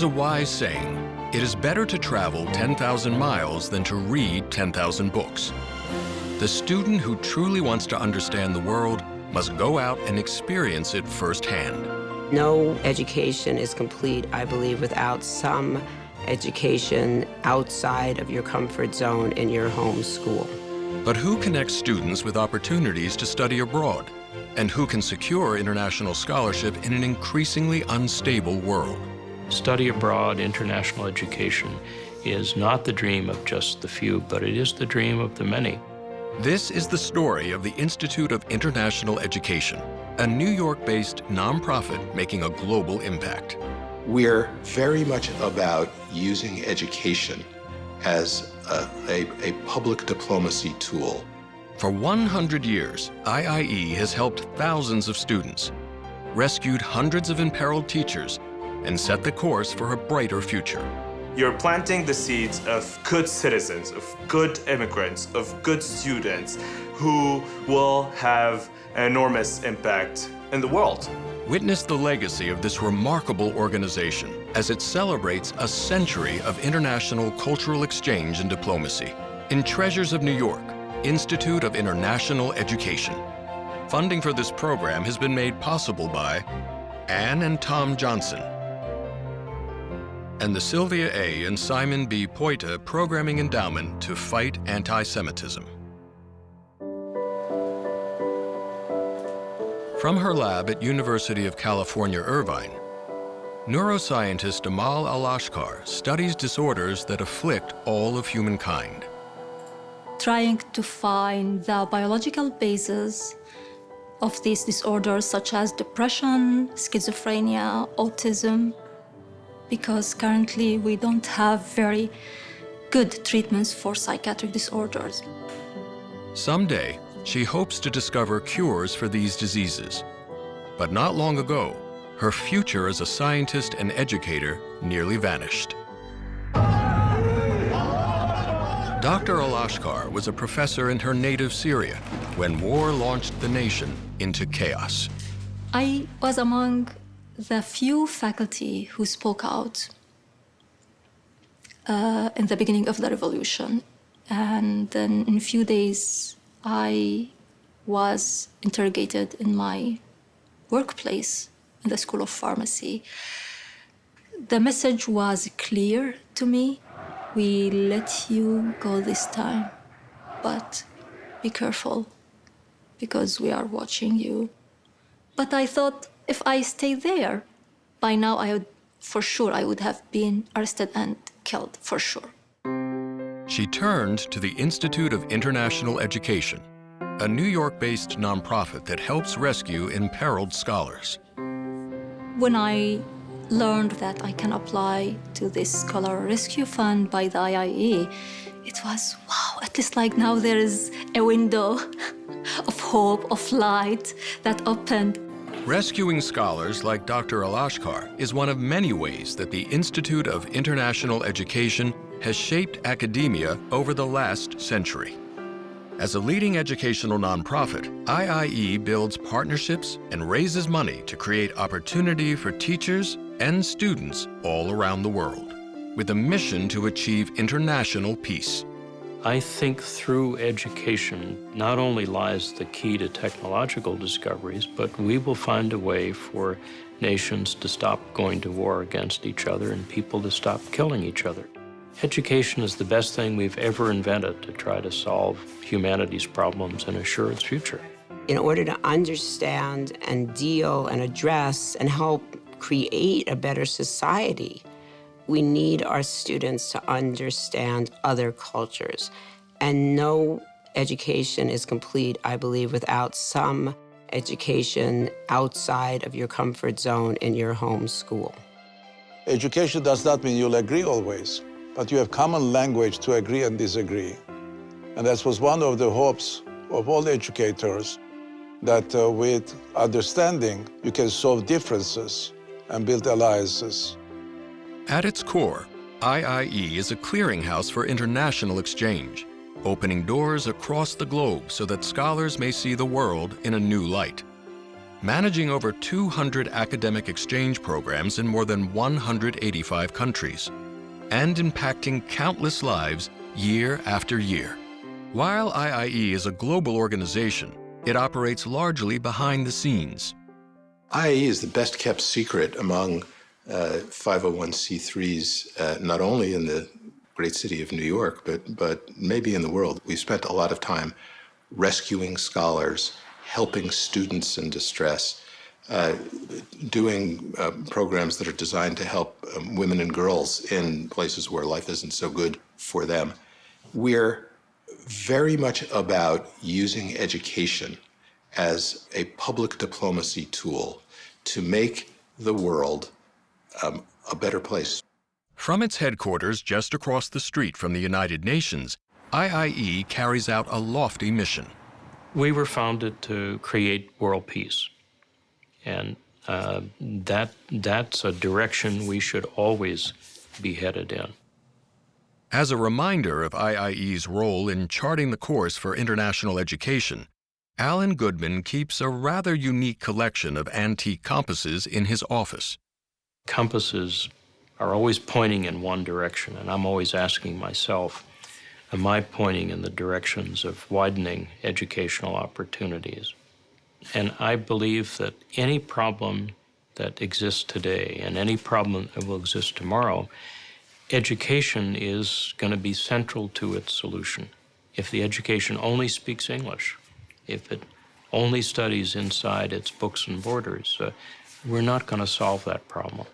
There's a wise saying, it is better to travel 10,000 miles than to read 10,000 books. The student who truly wants to understand the world must go out and experience it firsthand. No education is complete, I believe, without some education outside of your comfort zone in your home school. But who connects students with opportunities to study abroad? And who can secure international scholarship in an increasingly unstable world? Study abroad, international education is not the dream of just the few, but it is the dream of the many. This is the story of the Institute of International Education, a New York-based nonprofit making a global impact. We're very much about using education as a public diplomacy tool. For 100 years, IIE has helped thousands of students, rescued hundreds of imperiled teachers, and set the course for a brighter future. You're planting the seeds of good citizens, of good immigrants, of good students who will have an enormous impact in the world. Witness the legacy of this remarkable organization as it celebrates a century of international cultural exchange and diplomacy. In Treasures of New York, Institute of International Education. Funding for this program has been made possible by Anne and Tom Johnson and the Sylvia A. and Simon B. Poita Programming Endowment to Fight Anti-Semitism. From her lab at University of California, Irvine, neuroscientist Amal Alashkar studies disorders that afflict all of humankind. Trying to find the biological basis of these disorders such as depression, schizophrenia, autism, because currently we don't have very good treatments for psychiatric disorders. Someday, she hopes to discover cures for these diseases. But not long ago, her future as a scientist and educator nearly vanished. Dr. Alashkar was a professor in her native Syria when war launched the nation into chaos. I was among the few faculty who spoke out in the beginning of the revolution. And then in a few days, I was interrogated in my workplace in the School of Pharmacy. The message was clear to me. We let you go this time, but be careful because we are watching you. But I thought if I stay there, by now I would have been arrested and killed, for sure. She turned to the Institute of International Education, a New York-based nonprofit that helps rescue imperiled scholars. When I learned that I can apply to this Scholar Rescue Fund by the IIE, it was, wow, at least like now there is a window of hope, of light that opened. Rescuing scholars like Dr. Alashkar is one of many ways that the Institute of International Education has shaped academia over the last century. As a leading educational nonprofit, IIE builds partnerships and raises money to create opportunity for teachers and students all around the world, with a mission to achieve international peace. I think through education not only lies the key to technological discoveries, but we will find a way for nations to stop going to war against each other and people to stop killing each other. Education is the best thing we've ever invented to try to solve humanity's problems and assure its future. In order to understand and deal and address and help create a better society, we need our students to understand other cultures. And no education is complete, I believe, without some education outside of your comfort zone in your home school. Education does not mean you'll agree always, but you have common language to agree and disagree. And that was one of the hopes of all educators, that with understanding, you can solve differences and build alliances. At its core, IIE is a clearinghouse for international exchange, opening doors across the globe so that scholars may see the world in a new light. managing over 200 academic exchange programs in more than 185 countries, and impacting countless lives year after year. While IIE is a global organization, it operates largely behind the scenes. IIE is the best kept secret among 501c3s, not only in the great city of New York, but maybe in the world. We've spent a lot of time rescuing scholars, helping students in distress, doing programs that are designed to help women and girls in places where life isn't so good for them. We're very much about using education as a public diplomacy tool to make the world a better place. From its headquarters just across the street from the United Nations, IIE carries out a lofty mission. We were founded to create world peace, and that's a direction we should always be headed in. As a reminder of IIE's role in charting the course for international education, Alan Goodman keeps a rather unique collection of antique compasses in his office. Compasses are always pointing in one direction, and I'm always asking myself, am I pointing in the directions of widening educational opportunities? And I believe that any problem that exists today and any problem that will exist tomorrow, education is going to be central to its solution. If the education only speaks English, if it only studies inside its books and borders, we're not going to solve that problem.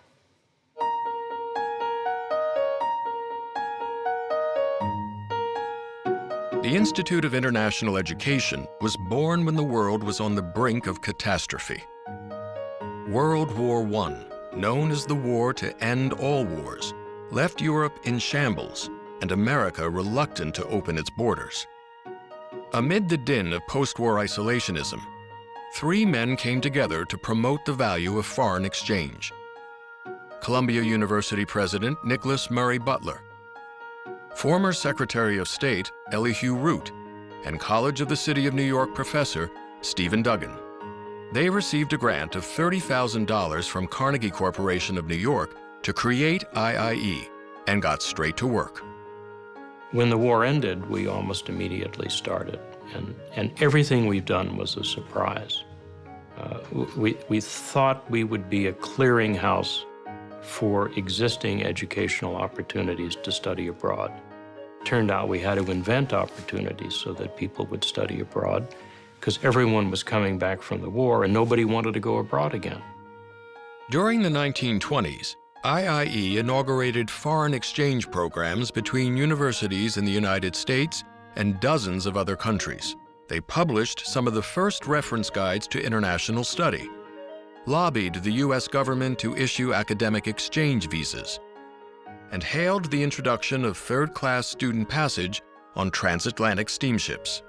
The Institute of International Education was born when the world was on the brink of catastrophe. World War I, known as the war to end all wars, left Europe in shambles and America reluctant to open its borders. Amid the din of post-war isolationism, three men came together to promote the value of foreign exchange. Columbia University President Nicholas Murray Butler, former Secretary of State Elihu Root, and College of the City of New York professor Stephen Duggan. They received a grant of $30,000 from Carnegie Corporation of New York to create IIE and got straight to work. When the war ended, we almost immediately started, and everything we've done was a surprise. We thought we would be a clearinghouse for existing educational opportunities to study abroad. Turned out we had to invent opportunities so that people would study abroad, because everyone was coming back from the war and nobody wanted to go abroad again. During the 1920s, IIE inaugurated foreign exchange programs between universities in the United States and dozens of other countries. They published some of the first reference guides to international study, lobbied the U.S. government to issue academic exchange visas, and hailed the introduction of third-class student passage on transatlantic steamships.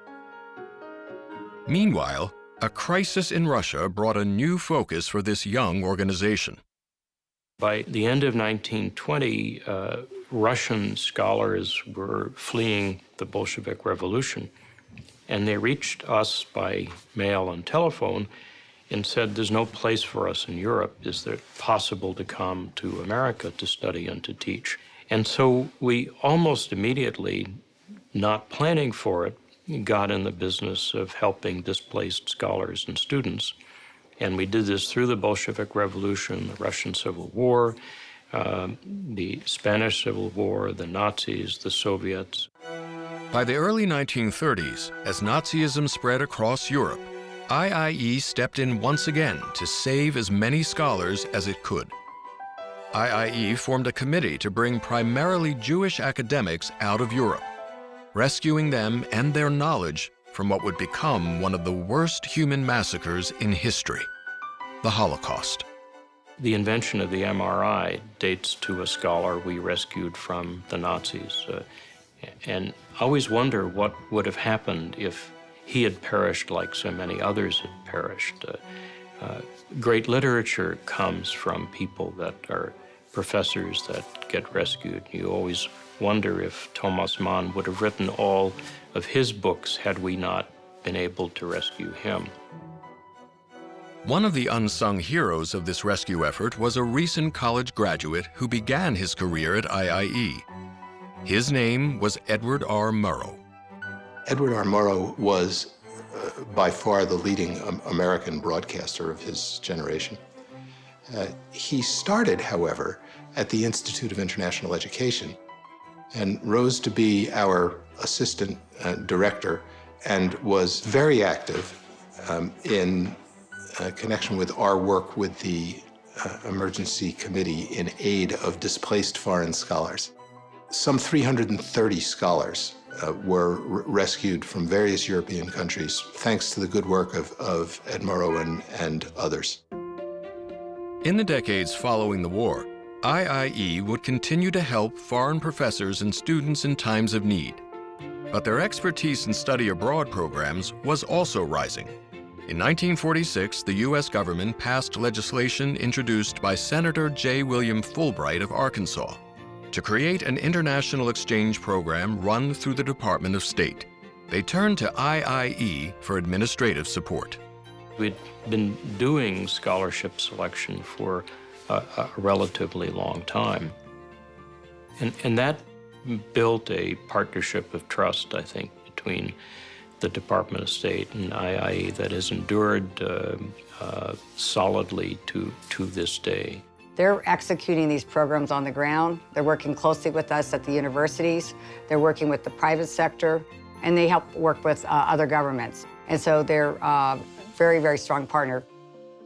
Meanwhile, a crisis in Russia brought a new focus for this young organization. By the end of 1920, Russian scholars were fleeing the Bolshevik Revolution, and they reached us by mail and telephone and said, there's no place for us in Europe. Is it possible to come to America to study and to teach? And so we almost immediately, not planning for it, got in the business of helping displaced scholars and students. And we did this through the Bolshevik Revolution, the Russian Civil War, the Spanish Civil War, the Nazis, the Soviets. By the early 1930s, as Nazism spread across Europe, IIE stepped in once again to save as many scholars as it could. IIE formed a committee to bring primarily Jewish academics out of Europe, rescuing them and their knowledge from what would become one of the worst human massacres in history, the Holocaust. The invention of the MRI dates to a scholar we rescued from the Nazis. And I always wonder what would have happened if he had perished like so many others had perished. Great literature comes from people that are professors that get rescued. You always wonder if Thomas Mann would have written all of his books had we not been able to rescue him. One of the unsung heroes of this rescue effort was a recent college graduate who began his career at IIE. His name was Edward R. Murrow. Edward R. Murrow was by far the leading American broadcaster of his generation. He started, however, at the Institute of International Education and rose to be our assistant director and was very active in connection with our work with the Emergency Committee in aid of displaced foreign scholars. Some 330 scholars were rescued from various European countries, thanks to the good work of Ed Murrow and others. In the decades following the war, IIE would continue to help foreign professors and students in times of need. But their expertise in study abroad programs was also rising. In 1946, the U.S. government passed legislation introduced by Senator J. William Fulbright of Arkansas to create an international exchange program run through the Department of State. They turned to IIE for administrative support. We'd been doing scholarship selection for a relatively long time. And that built a partnership of trust, I think, between the Department of State and IIE that has endured solidly to this day. They're executing these programs on the ground. They're working closely with us at the universities. They're working with the private sector, and they help work with other governments. And so they're a very, very strong partner.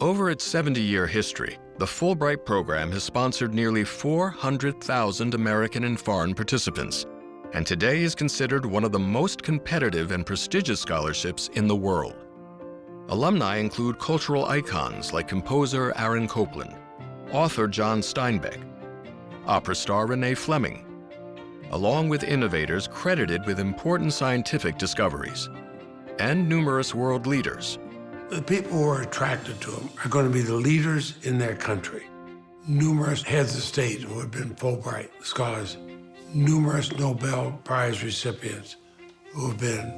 Over its 70-year history, the Fulbright program has sponsored nearly 400,000 American and foreign participants, and today is considered one of the most competitive and prestigious scholarships in the world. Alumni include cultural icons like composer Aaron Copland, author John Steinbeck, opera star Renee Fleming, along with innovators credited with important scientific discoveries, and numerous world leaders. The people who are attracted to them are going to be the leaders in their country. Numerous heads of state who have been Fulbright scholars, numerous Nobel Prize recipients who have been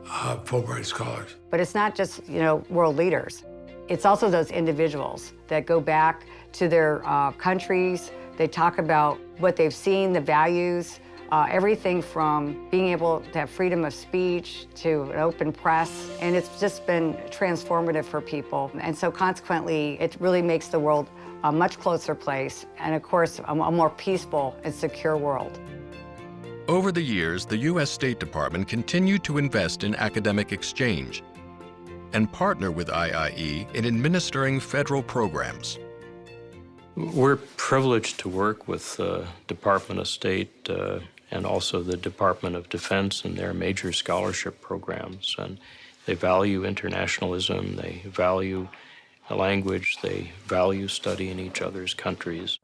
Fulbright scholars. But it's not just, world leaders. It's also those individuals that go back to their countries. They talk about what they've seen, the values, everything from being able to have freedom of speech to an open press. And it's just been transformative for people. And so consequently, it really makes the world a much closer place and, of course, a more peaceful and secure world. Over the years, the U.S. State Department continued to invest in academic exchange and partner with IIE in administering federal programs. We're privileged to work with the Department of State and also the Department of Defense and their major scholarship programs. And they value internationalism, they value language, they value study in each other's countries.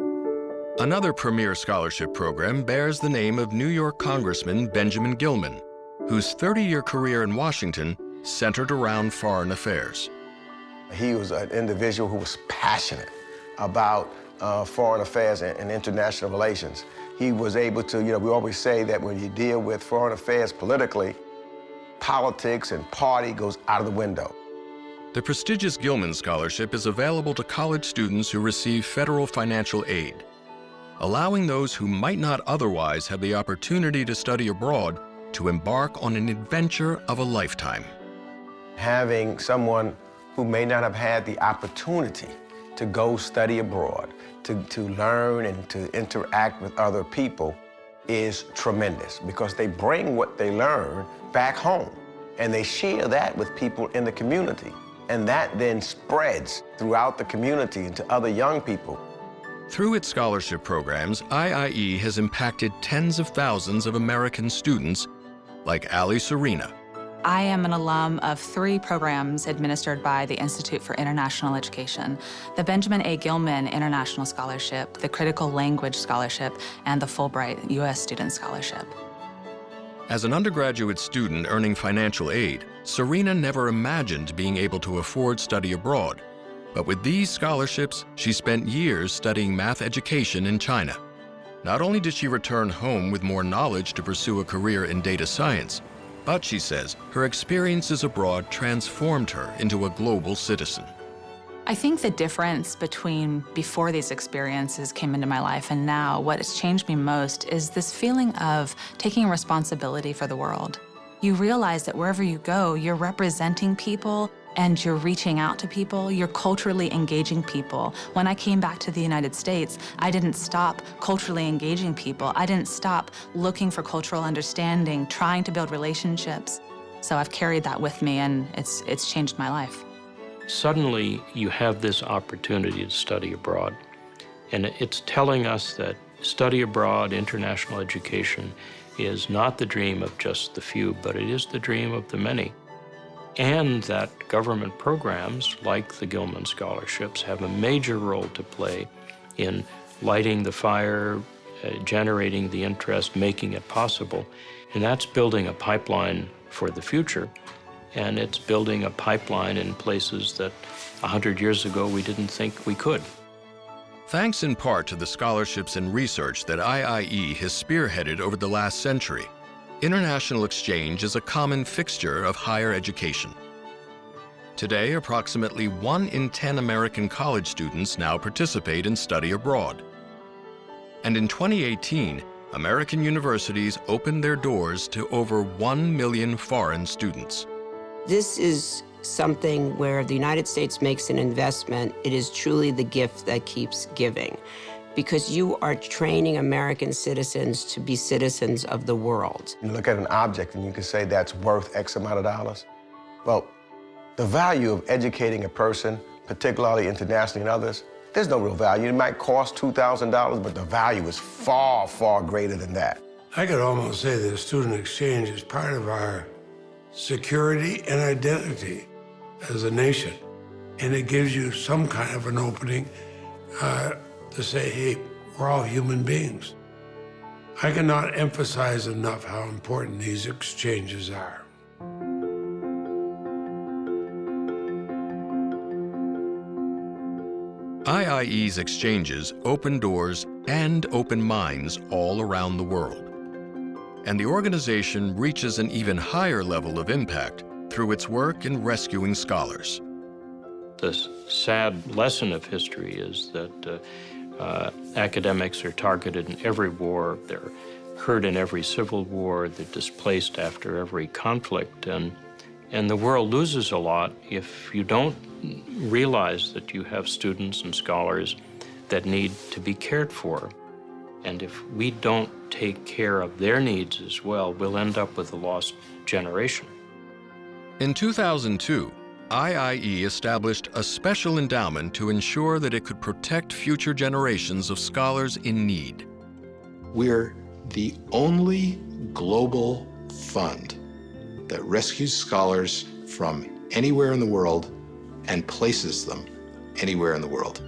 Another premier scholarship program bears the name of New York Congressman Benjamin Gilman, whose 30-year career in Washington centered around foreign affairs. He was an individual who was passionate about foreign affairs and international relations. He was able to, we always say that when you deal with foreign affairs politically, politics and party goes out of the window. The prestigious Gilman Scholarship is available to college students who receive federal financial aid, allowing those who might not otherwise have the opportunity to study abroad to embark on an adventure of a lifetime. Having someone who may not have had the opportunity to go study abroad, to learn and to interact with other people is tremendous because they bring what they learn back home and they share that with people in the community. And that then spreads throughout the community and to other young people. Through its scholarship programs, IIE has impacted tens of thousands of American students like Ali Serena. I am an alum of 3 programs administered by the Institute for International Education, the Benjamin A. Gilman International Scholarship, the Critical Language Scholarship, and the Fulbright U.S. Student Scholarship. As an undergraduate student earning financial aid, Serena never imagined being able to afford study abroad. But with these scholarships, she spent years studying math education in China. Not only did she return home with more knowledge to pursue a career in data science, but she says her experiences abroad transformed her into a global citizen. I think the difference between before these experiences came into my life and now, what has changed me most is this feeling of taking responsibility for the world. You realize that wherever you go, you're representing people and you're reaching out to people, you're culturally engaging people. When I came back to the United States, I didn't stop culturally engaging people. I didn't stop looking for cultural understanding, trying to build relationships. So I've carried that with me, and it's changed my life. Suddenly, you have this opportunity to study abroad. And it's telling us that study abroad, international education, is not the dream of just the few, but it is the dream of the many. And that government programs like the Gilman scholarships have a major role to play in lighting the fire, generating the interest, making it possible. And that's building a pipeline for the future. And it's building a pipeline in places that 100 years ago we didn't think we could. Thanks in part to the scholarships and research that IIE has spearheaded over the last century, international exchange is a common fixture of higher education. Today, approximately 1 in 10 American college students now participate in study abroad. And in 2018, American universities opened their doors to over 1 million foreign students. This is something where the United States makes an investment. It is truly the gift that keeps giving, because you are training American citizens to be citizens of the world. You look at an object and you can say that's worth X amount of dollars. Well, the value of educating a person, particularly internationally and others, there's no real value. It might cost $2,000, but the value is far, far greater than that. I could almost say that student exchange is part of our security and identity as a nation. And it gives you some kind of an opening to say, hey, we're all human beings. I cannot emphasize enough how important these exchanges are. IIE's exchanges open doors and open minds all around the world. And the organization reaches an even higher level of impact through its work in rescuing scholars. The sad lesson of history is that academics are targeted in every war, they're hurt in every civil war, they're displaced after every conflict, and the world loses a lot if you don't realize that you have students and scholars that need to be cared for. And if we don't take care of their needs as well, we'll end up with a lost generation. In 2002, IIE established a special endowment to ensure that it could protect future generations of scholars in need. We're the only global fund that rescues scholars from anywhere in the world and places them anywhere in the world.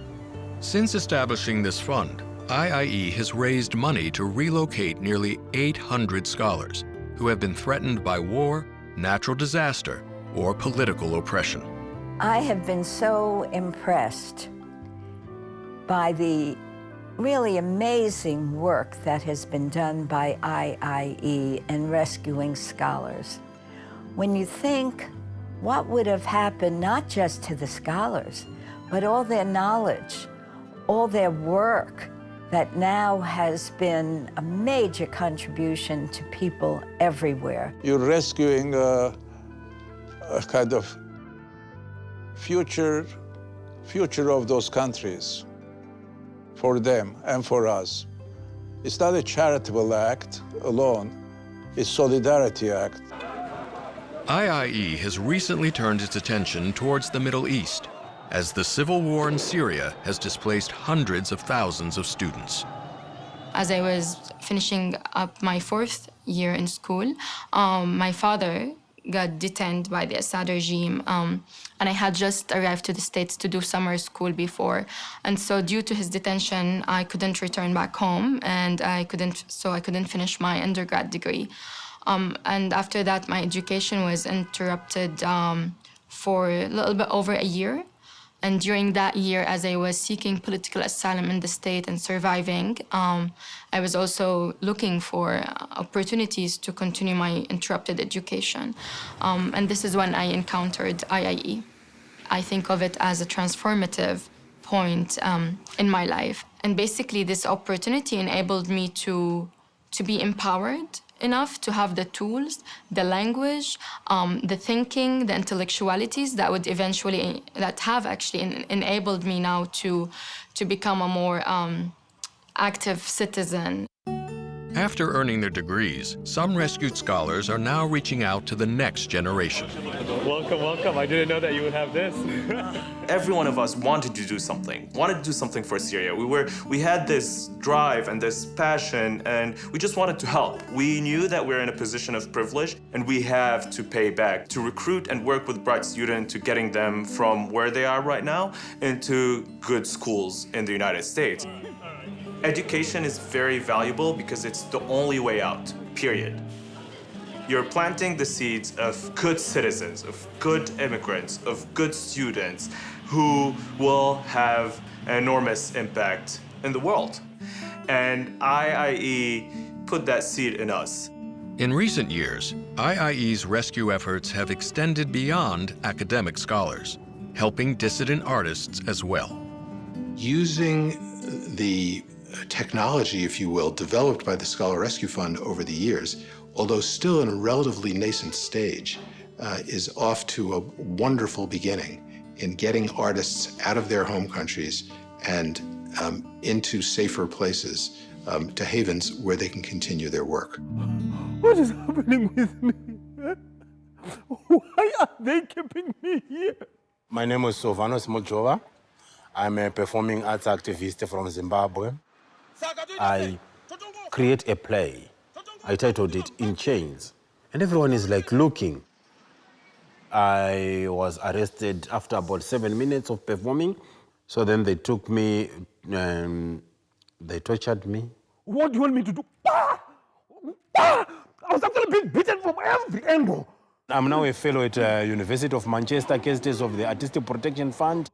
Since establishing this fund, IIE has raised money to relocate nearly 800 scholars who have been threatened by war, natural disaster, or political oppression. I have been so impressed by the really amazing work that has been done by IIE in rescuing scholars. When you think what would have happened not just to the scholars, but all their knowledge, all their work that now has been a major contribution to people everywhere. You're rescuing a kind of future of those countries for them and for us. It's not a charitable act alone, it's a solidarity act. IIE has recently turned its attention towards the Middle East, as the civil war in Syria has displaced hundreds of thousands of students. As I was finishing up my 4th year in school, my father got detained by the Assad regime, and I had just arrived to the States to do summer school before. And so due to his detention, I couldn't return back home, and I couldn't finish my undergrad degree. And after that, my education was interrupted for a little bit over a year. And during that year, as I was seeking political asylum in the state and surviving, I was also looking for opportunities to continue my interrupted education. And this is when I encountered IIE. I think of it as a transformative point in my life. And basically, this opportunity enabled me to be empowered enough to have the tools, the language, the thinking, the intellectualities that would eventually, that have actually enabled me now to become a more active citizen. After earning their degrees, some rescued scholars are now reaching out to the next generation. Welcome, welcome. I didn't know that you would have this. Every one of us wanted to do something for Syria. We had this drive and this passion, and we just wanted to help. We knew that we're in a position of privilege, and we have to pay back, to recruit and work with bright students to getting them from where they are right now into good schools in the United States. Education is very valuable because it's the only way out, period. You're planting the seeds of good citizens, of good immigrants, of good students who will have an enormous impact in the world. And IIE put that seed in us. In recent years, IIE's rescue efforts have extended beyond academic scholars, helping dissident artists as well. Using the technology, if you will, developed by the Scholar Rescue Fund over the years, although still in a relatively nascent stage, is off to a wonderful beginning in getting artists out of their home countries and into safer places, to havens where they can continue their work. What is happening with me? Why are they keeping me here? My name is Sovanos Mojova. I'm a performing arts activist from Zimbabwe. I create a play. I titled it In Chains. And everyone is like looking. I was arrested after about 7 minutes of performing. So then they took me and they tortured me. What do you want me to do? Ah! Ah! I was actually being beaten from every angle. I'm now a fellow at University of Manchester, case studies of the Artistic Protection Fund.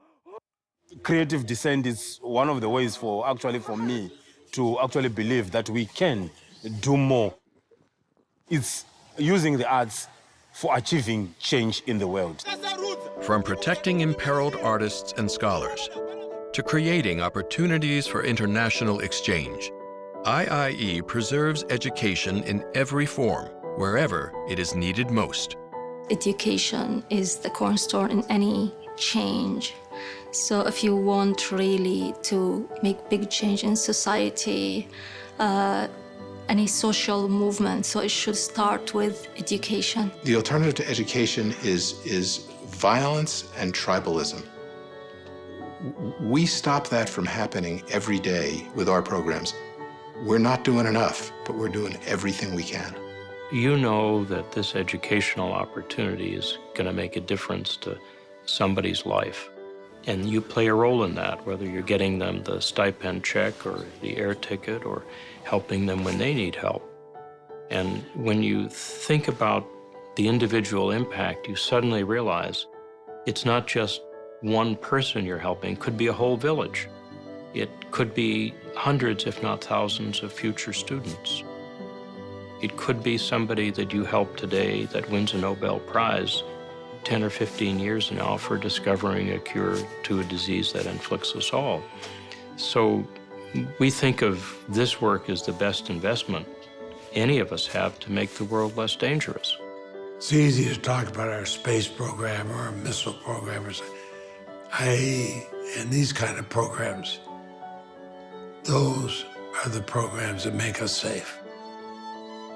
Creative dissent is one of the ways for me to actually believe that we can do more. It's using the arts for achieving change in the world. From protecting imperiled artists and scholars to creating opportunities for international exchange, IIE preserves education in every form, wherever it is needed most. Education is the cornerstone in any change. So if you want really to make big change in society, any social movement, so it should start with education. The alternative to education is violence and tribalism. We stop that from happening every day with our programs. We're not doing enough, but we're doing everything we can. You know that this educational opportunity is going to make a difference to somebody's life. And you play a role in that, whether you're getting them the stipend check or the air ticket or helping them when they need help. And when you think about the individual impact, you suddenly realize it's not just one person you're helping, it could be a whole village. It could be hundreds, if not thousands, of future students. It could be somebody that you help today that wins a Nobel Prize 10 or 15 years now for discovering a cure to a disease that inflicts us all. So we think of this work as the best investment any of us have to make the world less dangerous. It's easy to talk about our space program or our missile programs, IIE, and these kind of programs. Those are the programs that make us safe.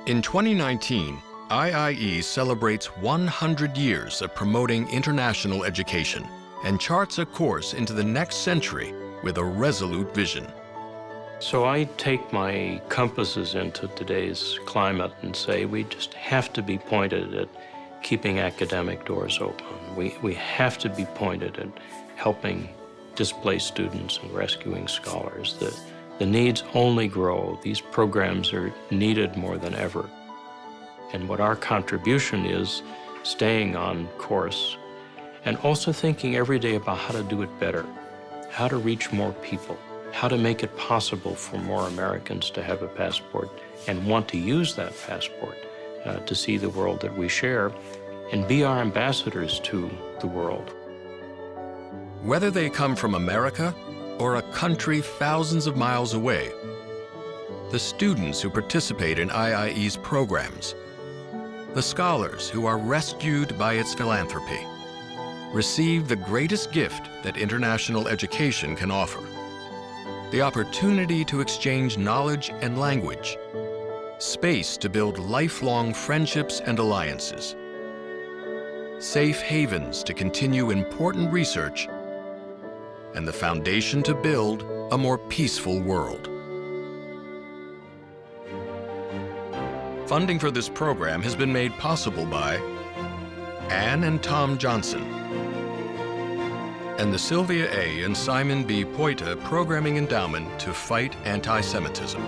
In 2019, IIE celebrates 100 years of promoting international education and charts a course into the next century with a resolute vision. So I take my compasses into today's climate and say we just have to be pointed at keeping academic doors open. We have to be pointed at helping displaced students and rescuing scholars. The needs only grow. These programs are needed more than ever. And what our contribution is, staying on course and also thinking every day about how to do it better, how to reach more people, how to make it possible for more Americans to have a passport and want to use that passport to see the world that we share and be our ambassadors to the world. Whether they come from America or a country thousands of miles away, the students who participate in IIE's programs, the scholars who are rescued by its philanthropy, receive the greatest gift that international education can offer: the opportunity to exchange knowledge and language, space to build lifelong friendships and alliances, safe havens to continue important research, and the foundation to build a more peaceful world. Funding for this program has been made possible by Anne and Tom Johnson and the Sylvia A. and Simon B. Poita Programming Endowment to Fight Anti-Semitism.